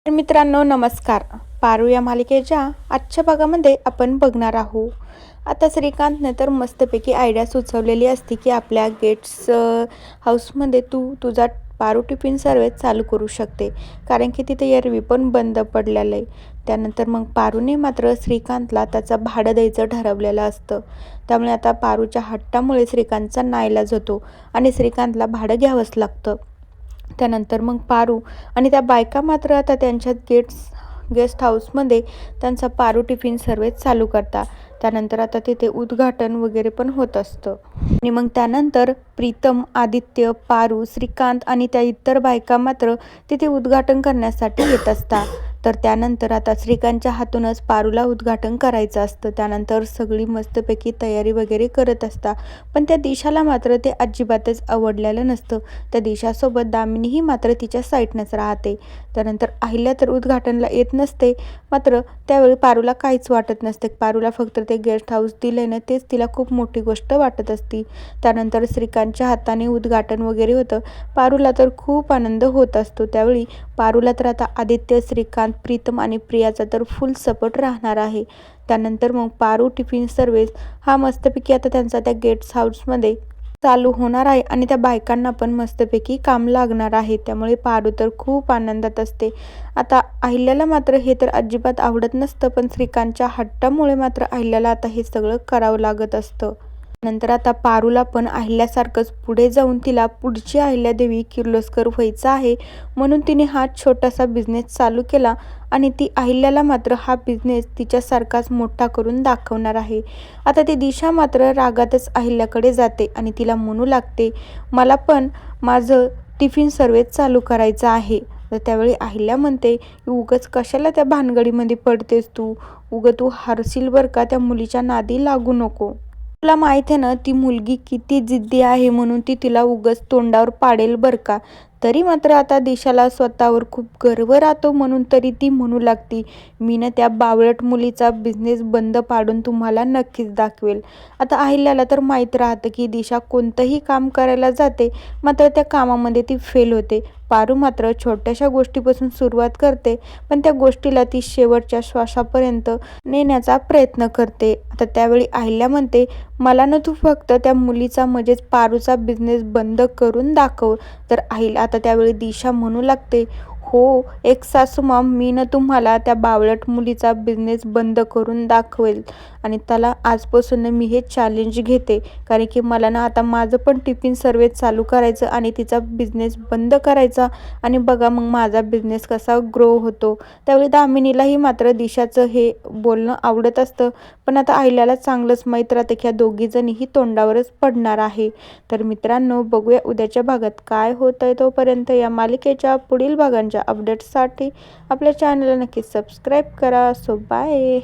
तर मित्रांनो नमस्कार. पारू या मालिकेच्या आजच्या भागामध्ये आपण बघणार आहोत. आता श्रीकांतने तर मस्तपैकी आयडिया सुचवलेली असते की आपल्या गेट्स हाऊसमध्ये तू तुझा पारू टिफिन सर्व्हिस चालू करू शकते, कारण की तिथे एरवी पण बंद पडलेलं आहे. त्यानंतर मग पारूने मात्र श्रीकांतला त्याचं भाडं द्यायचं ठरवलेलं असतं. त्यामुळे आता पारूच्या हट्टामुळे श्रीकांतचा नाईलाज होतो आणि श्रीकांतला भाडं घ्यावंच लागतं. त्यानंतर मग पारू आणि त्या बायका मात्र आता त्यांच्या गेस्ट हाऊसमध्ये त्यांचा पारू टिफिन सर्व्हिस चालू करतात. त्यानंतर आता तिथे उद्घाटन वगैरे पण होत असतं आणि मग त्यानंतर प्रीतम, आदित्य, पारू, श्रीकांत आणि त्या इतर बायका मात्र तिथे उद्घाटन करण्यासाठी येत असतात. तर त्यानंतर आता श्रीकांतच्या हातूनच पारूला उद्घाटन करायचं असतं. त्यानंतर सगळी मस्तपैकी तयारी वगैरे करत असतात. पण त्या दिशाला मात्र ते अजिबातच आवडलेलं नसतं. त्या दिशासोबत दामिनीही मात्र तिच्या साईडनंच राहते. त्यानंतर अहिल्या तर उद्घाटनला येत नसते. मात्र त्यावेळी पारूला काहीच वाटत नसते. पारूला फक्त ते गेस्ट हाऊस दिलंय ना, तेच तिला खूप मोठी गोष्ट वाटत असते. त्यानंतर श्रीकांतच्या हाताने उद्घाटन वगैरे होतं. पारूला तर खूप आनंद होत असतो. त्यावेळी पारूला तर आता आदित्य, श्रीकांत, प्रीतम आणि प्रियाचा तर फुल सपोर्ट राहणार आहे. त्यानंतर मग पारू टिफिन सर्व्हिस हा मस्तपैकी आता त्यांचा त्या गेस्ट हाऊसमध्ये चालू होणार आहे आणि त्या बायकांना पण मस्तपैकी काम लागणार आहे. त्यामुळे पारू तर खूप आनंदात असते. आता अहिल्याला मात्र हे तर अजिबात आवडत नसतं, पण श्रीकांतच्या हट्टामुळे मात्र अहिल्याला आता हे सगळं करावं लागत असतं. नंतर आता पारूला पण अहिल्यासारखंच पुढे जाऊन तिला पुढची अहिल्यादेवी किर्लोस्कर व्हायचं आहे, म्हणून तिने हा छोटासा बिझनेस चालू केला आणि ती अहिल्याला मात्र हा बिझनेस तिच्यासारखाच मोठा करून दाखवणार आहे. आता ती दिशा मात्र रागातच अहिल्याकडे जाते आणि तिला म्हणू लागते, मला पण माझं टिफिन सर्व्हिस चालू करायचं आहे. तर त्यावेळी अहिल्या म्हणते, उगच कशाला त्या भानगडीमध्ये पडतेस तू, तू हारशील बरं का, त्या मुलीच्या नादी लागू नको. तुला माहीत आहे ना ती मुलगी किती जिद्दी आहे, म्हणून ती तिला उगाच तोंडावर पाडेल बरं का. तरी मात्र आता दिशाला स्वतःवर खूप गर्व राहतो, म्हणून तरी ती म्हणू लागती, मी ना त्या बावळट मुलीचा बिझनेस बंद पाडून तुम्हाला नक्कीच दाखवेल. आता अहिल्याला तर माहीत राहतं की दिशा कोणतंही काम करायला जाते, मात्र त्या कामामध्ये ती फेल होते. पारू मात्र छोट्याशा गोष्टीपासून सुरुवात करते, पण त्या गोष्टीला ती शेवटच्या श्वासापर्यंत नेण्याचा प्रयत्न करते. आता त्यावेळी अहिल्या म्हणते, मला ना तू फक्त त्या मुलीचा म्हणजेच पारूचा बिझनेस बंद करून दाखव. तर अहिल्या आता त्यावेळी दिशा म्हणू लागते, हो एक सासूमाम, मी ना तुम्हाला त्या बावळट मुलीचा बिझनेस बंद करून दाखवेल आणि त्याला आजपासून मी हे चॅलेंज घेते, कारण की मला ना आता माझं पण टिफिन सर्व्हिस चालू करायचं आणि तिचा बिझनेस बंद करायचा आणि बघा मग माझा बिझनेस कसा ग्रो होतो. त्यावेळी दामिनीलाही मात्र दिशाचं हे बोलणं आवडत असतं, पण आता अहिल्याला चांगलंच माहीत राहतं की ह्या दोघीजणीही तोंडावरच पडणार आहे. तर मित्रांनो, बघूया उद्याच्या भागात काय होत आहे. तोपर्यंत या मालिकेच्या पुढील भागांच्या अपडेट्ससाठी आपल्या चॅनलला नक्की सबस्क्राईब करा. So bye.